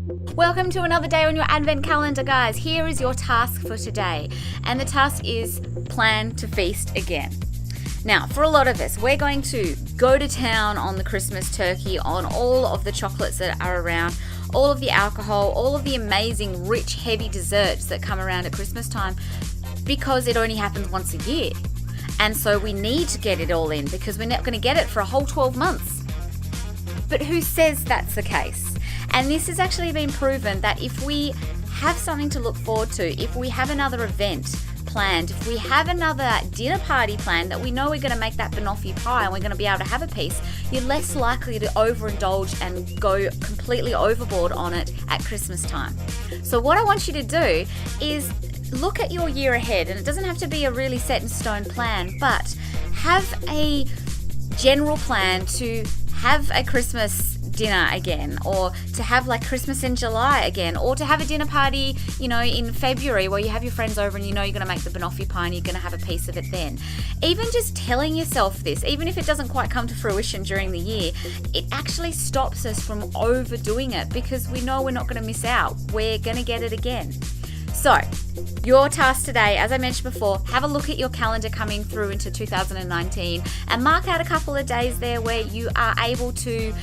Welcome to another day on your advent calendar, guys. Here is your task for today. And the task is plan to feast again. Now, for a lot of us, we're going to go to town on the Christmas turkey, on all of the chocolates that are around, all of the alcohol, all of the amazing, rich, heavy desserts that come around at Christmas time, because it only happens once a year. And so we need to get it all in because we're not going to get it for a whole 12 months. But who says that's the case? And this has actually been proven that if we have something to look forward to, if we have another event planned, if we have another dinner party planned that we know we're going to make that banoffee pie and we're going to be able to have a piece, you're less likely to overindulge and go completely overboard on it at Christmas time. So what I want you to do is look at your year ahead, and it doesn't have to be a really set in stone plan, but have a general plan to have a Christmas dinner again, or to have like Christmas in July again, or to have a dinner party, in February where you have your friends over and you're going to make the banoffee pie and you're going to have a piece of it then. Even just telling yourself this, even if it doesn't quite come to fruition during the year, it actually stops us from overdoing it because we know we're not going to miss out. We're going to get it again. So, your task today, as I mentioned before, have a look at your calendar coming through into 2019 and mark out a couple of days there where you are able to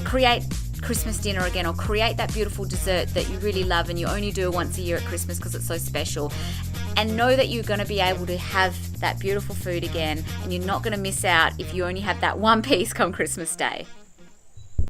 create Christmas dinner again, or create that beautiful dessert that you really love and you only do once a year at Christmas because it's so special. And know that you're going to be able to have that beautiful food again, and you're not going to miss out if you only have that one piece come Christmas Day.